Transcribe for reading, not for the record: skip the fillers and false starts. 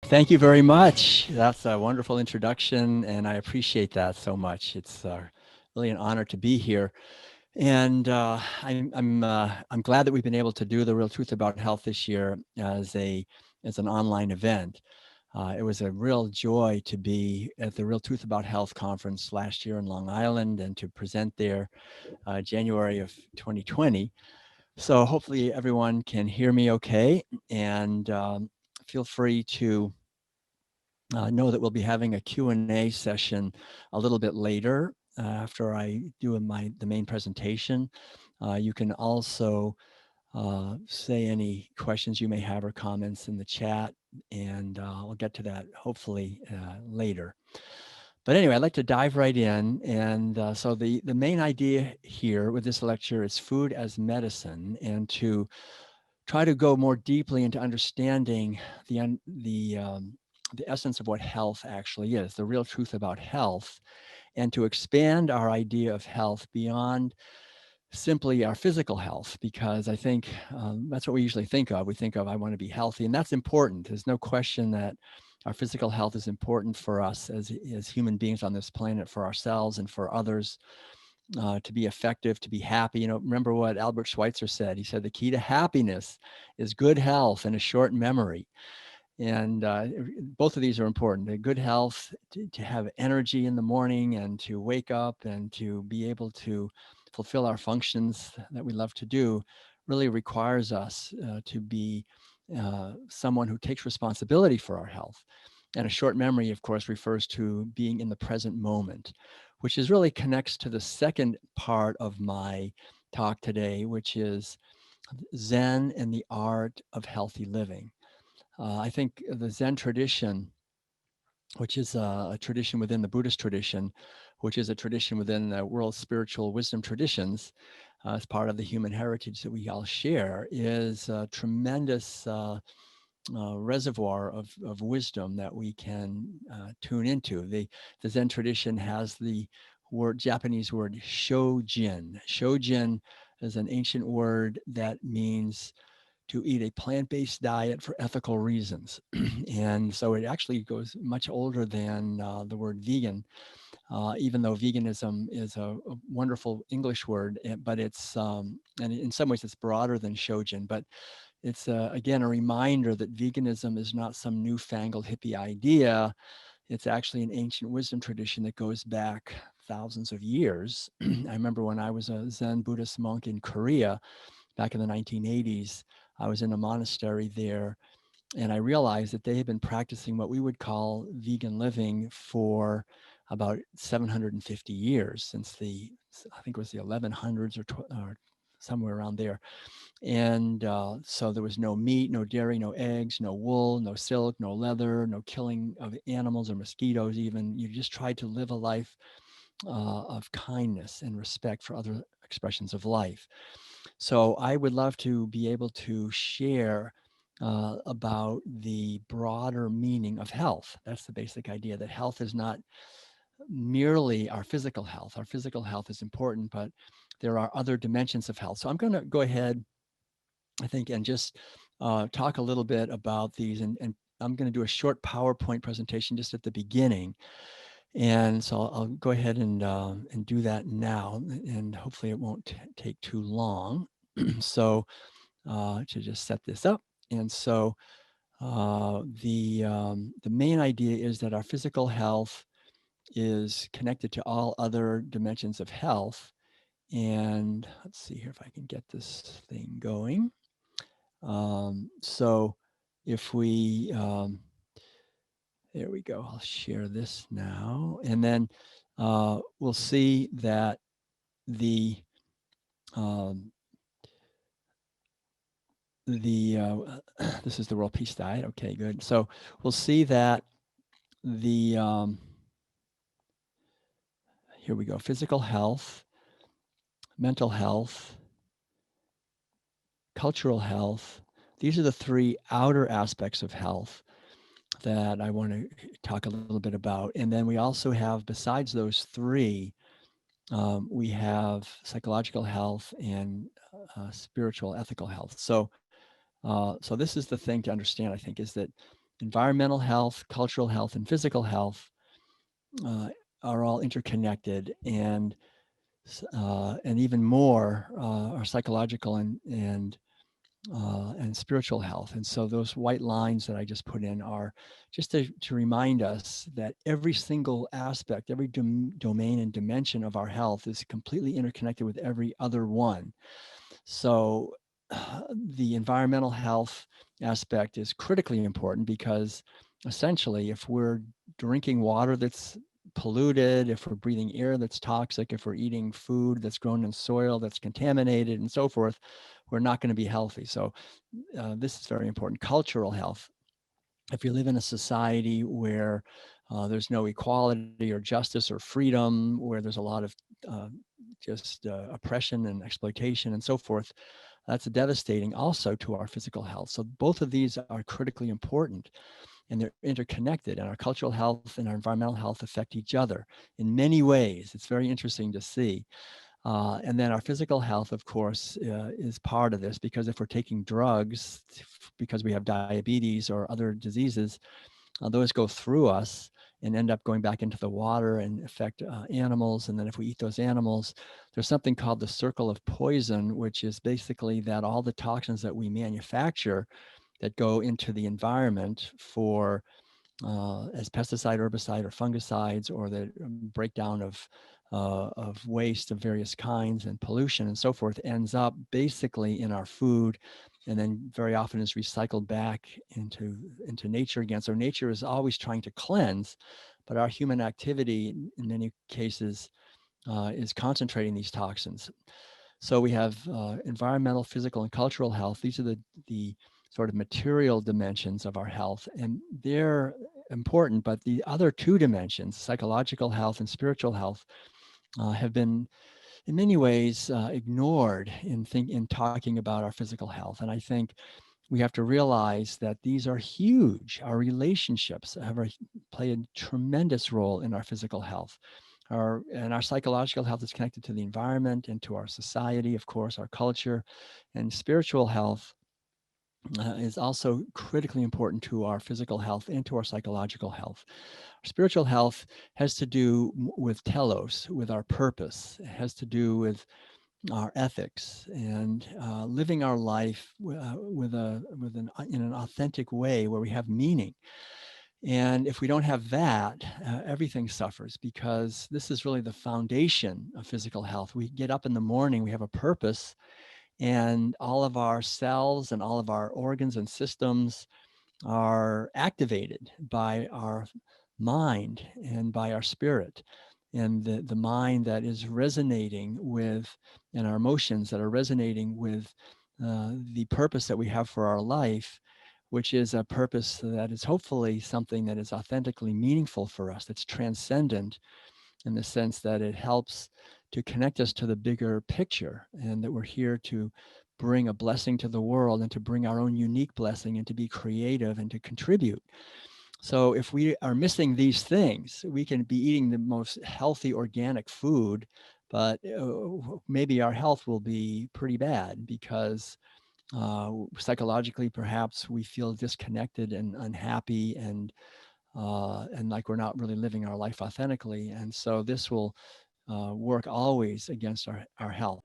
Thank you very much. That's a wonderful introduction, and I appreciate that so much. It's really an honor to be here, and I'm glad that we've been able to do the Real Truth About Health this year as an online event. It was a real joy to be at the Real Truth About Health conference last year in Long Island and to present there January of 2020. So hopefully everyone can hear me okay, and feel free to know that we'll be having a Q&A session a little bit later after I do the main presentation. You can also say any questions you may have or comments in the chat, and I'll get to that hopefully later. But anyway, I'd like to dive right in. And so the main idea here with this lecture is food as medicine, and to try to go more deeply into understanding the essence of what health actually is, the real truth about health, and to expand our idea of health beyond simply our physical health, because I think that's what we usually think of. We think of, I want to be healthy, and that's important. There's no question that our physical health is important for us as human beings on this planet, for ourselves and for others, to be effective, to be happy. Remember what Albert Schweitzer said. He said, the key to happiness is good health and a short memory. And both of these are important. The good health, to have energy in the morning and to wake up and to be able to fulfill our functions that we love to do, really requires us to be someone who takes responsibility for our health. And a short memory, of course, refers to being in the present moment, which is really connects to the second part of my talk today, which is Zen and the art of healthy living. I think the Zen tradition, which is a tradition within the Buddhist tradition, which is a tradition within the world spiritual wisdom traditions, as part of the human heritage that we all share, is a tremendous reservoir of wisdom that we can tune into. The Zen tradition has the Japanese word shojin. Shojin is an ancient word that means to eat a plant-based diet for ethical reasons. And so it actually goes much older than the word vegan, even though veganism is a wonderful English word, but and in some ways it's broader than shojin, but it's again a reminder that veganism is not some newfangled hippie idea. It's actually an ancient wisdom tradition that goes back thousands of years. I remember when I was a Zen Buddhist monk in Korea back in the 1980s, I was in a monastery there, and I realized that they had been practicing what we would call vegan living for about 750 years, since I think it was the 1100s or somewhere around there. And so there was no meat, no dairy, no eggs, no wool, no silk, no leather, no killing of animals or mosquitoes even. You just tried to live a life of kindness and respect for other expressions of life. So I would love to be able to share about the broader meaning of health. That's the basic idea, that health is not merely our physical health. Our physical health is important, but there are other dimensions of health. So I'm going to go ahead, I think, and just talk a little bit about these. And I'm going to do a short PowerPoint presentation just at the beginning. And so I'll go ahead and do that now, and hopefully it won't take too long. So to just set this up. And so the main idea is that our physical health is connected to all other dimensions of health. And let's see here if I can get this thing going. So if we, there we go, I'll share this now. And then we'll see that the um, this is the World Peace Diet. Okay, good. So we'll see that the here we go, physical health, mental health, cultural health. These are the three outer aspects of health that I want to talk a little bit about. And then we also have, besides those three, we have psychological health and spiritual, ethical health. So this is the thing to understand, I think, is that environmental health, cultural health, and physical health uh, are all interconnected, and even more are psychological and spiritual health. And so those white lines that I just put in are just to remind us that every single aspect, every domain and dimension of our health is completely interconnected with every other one. So the environmental health aspect is critically important because essentially, if we're drinking water that's polluted, if we're breathing air that's toxic, if we're eating food that's grown in soil that's contaminated and so forth, we're not going to be healthy. So this is very important. Cultural health. If you live in a society where there's no equality or justice or freedom, where there's a lot of uh, just oppression and exploitation and so forth, that's devastating also to our physical health. So both of these are critically important, and they're interconnected, and our cultural health and our environmental health affect each other in many ways. It's very interesting to see. And then our physical health, of course, is part of this, because if we're taking drugs because we have diabetes or other diseases, those go through us and end up going back into the water and affect animals. And then if we eat those animals, there's something called the circle of poison, which is basically that all the toxins that we manufacture that go into the environment for as pesticide, herbicide, or fungicides, or the breakdown of waste of various kinds and pollution and so forth, ends up basically in our food, and then very often is recycled back into nature again. So nature is always trying to cleanse, but our human activity in many cases is concentrating these toxins. So we have environmental, physical, and cultural health. These are the sort of material dimensions of our health, and they're important. But the other two dimensions, psychological health and spiritual health, have been in many ways ignored in talking about our physical health. And I think we have to realize that these are huge. Our relationships play a tremendous role in our physical health. Our psychological health is connected to the environment and to our society, of course, our culture. And spiritual health is also critically important to our physical health and to our psychological health. Spiritual health has to do with telos, with our purpose. It has to do with our ethics and living our life in an authentic way where we have meaning. And if we don't have that, everything suffers, because this is really the foundation of physical health. We get up in the morning, we have a purpose, and all of our cells and all of our organs and systems are activated by our mind and by our spirit. And the mind that is resonating with, and our emotions that are resonating with the purpose that we have for our life, which is a purpose that is hopefully something that is authentically meaningful for us, that's transcendent in the sense that it helps to connect us to the bigger picture, and that we're here to bring a blessing to the world and to bring our own unique blessing and to be creative and to contribute. So if we are missing these things, we can be eating the most healthy organic food, but maybe our health will be pretty bad, because psychologically perhaps we feel disconnected and unhappy, and like we're not really living our life authentically. And so this will work always against our health.